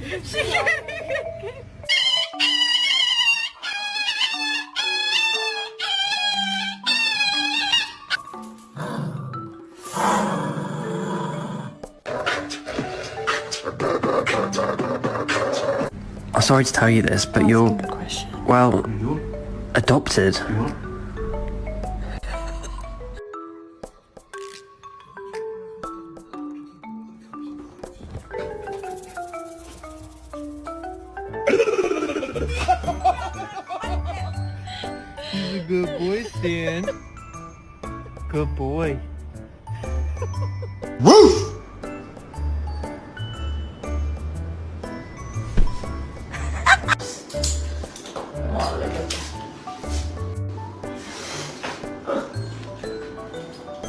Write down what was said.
I'm sorry to tell you this, but you're, well, adopted. He's a good boy, Stan. Good boy. Woof!